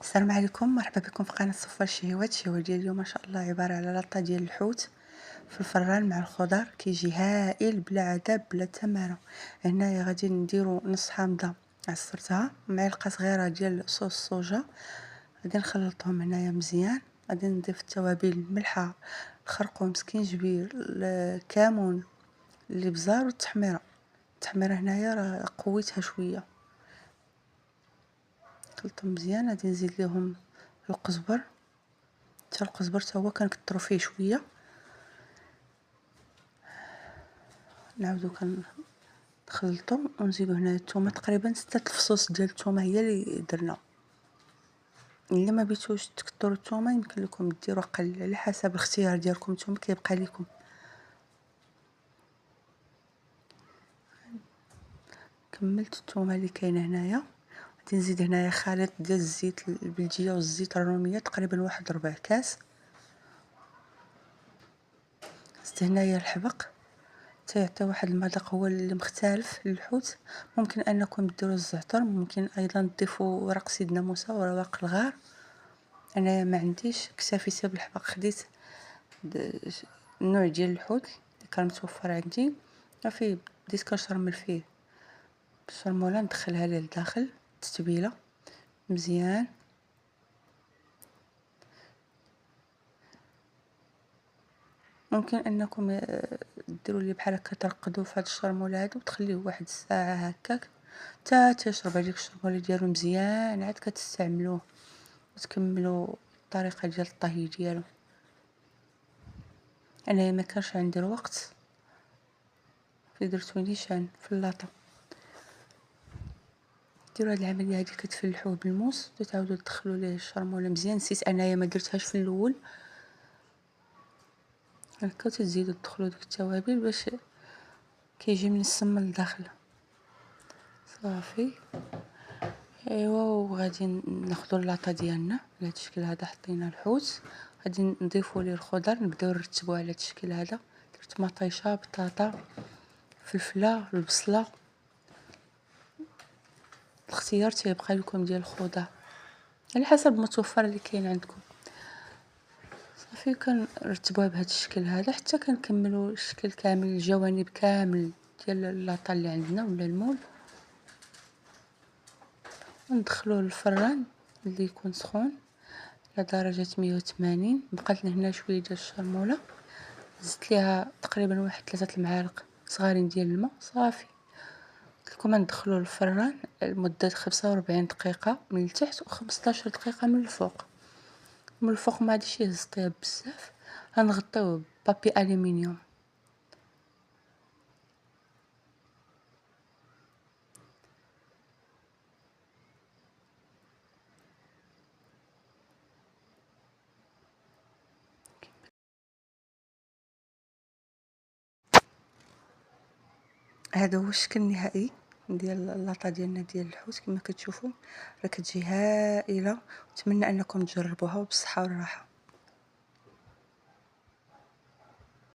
السلام عليكم، مرحبا بكم في قناة صفار الشهيوات. الشهوة ديال اليوم ما شاء الله عبارة على لاطة ديال الحوت في الفران مع الخضر، كيجي هائل بلا عذاب بلا تماره. هنايا غادي نديرو نص حامضة عصرتها، معلقة صغيرة ديال صوص الصوجا، غادي نخلطهم هنايا مزيان. غادي نضيف التوابل، الملحة، الخرقوم، سكينجبير، الكمون، الابزار والتحميرة. التحميرة هنايا راه قويتها شوية، خلطهم مزيان. غادي نزيد ليهم القزبر، حتى القزبر تا هو كنكثروا فيه شويه. نعاودو كنخلطو ونزيدو هنا الثومه، تقريبا 6 الفصوص ديال الثومه هي اللي درنا. الا ما بغيتوش تكثروا الثومه يمكن لكم ديروا اقل على حسب الاختيار ديالكم، نتوما كيبقى لكم. كملت الثومه اللي كاينه هنايا. غادي نزيد هنايا خليط ديال الزيت البلديه والزيت الروميه، تقريبا واحد ربع كاس. زدت هنايا الحبق تيعطي واحد المذاق هو اللي مختلف للحوت. ممكن انكم ديروا الزعتر، ممكن ايضا تضيفوا ورق سيدنا موسى ورق الغار. انا ما عنديش، اكتفيت بالحبق. خديت النوع ديال الحوت اللي كان متوفر عندي، صافي بديت كنشرمل فيه بالشرموله، ندخلها ليه لداخل التتبيله مزيان. ممكن انكم ديروا لي بحال هكا، ترقدوا في هذا الشرموله هذا وتخليه واحد الساعه هكاك حتى تيشرب هذيك الشرموله ديالو مزيان، عاد كتستعملوه وتكملوا الطريقه ديال الطهي ديالو. انا ما كانش عندي الوقت، درتو نيشان في اللاطه. ديروا هاد العمليه هادي، كتفلحوه بالموس وتعاودوا تدخلوا ليه الشرموله مزيان. نسيت انايا ما درتهاش في الاول هكا، تزيدوا تدخلوا ديك التوابل باش كيجي من السم لداخل. صافي ايوا، وغادي ناخذوا اللاطه ديالنا على هذا الشكل هذا. حطينا الحوت، غادي نضيفوا ليه الخضر، نبداو نرتبوه على هذا الشكل هذا. درت مطيشه، بطاطا، فلفله، البصله. الاختيار تيبقى لكم ديال الخضر على حسب المتوفر اللي كاين عندكم. صافي كنرتبوها بهذا الشكل هذا حتى كنكملوا الشكل كامل، الجوانب كامل ديال اللاطه اللي عندنا ولا المول، وندخلوه للفران اللي يكون سخون على درجه 180. بقات لنا هنا شويه ديال الشرموله، زدت ليها تقريبا واحد 3 المعالق صغارين ديال الماء. صافي قلت لكم ندخلوه للفران لمده 45 دقيقه من التحت و15 دقيقه من الفوق. من الفوق ما غاديش يهز الطياب بزاف، غنغطيوه بابي الومنيوم. هذا هو الشكل النهائي ديال اللاطه ديالنا ديال الحوت. كما كتشوفوا راه كتجي هائله، نتمنى انكم تجربوها وبالصحه والراحه.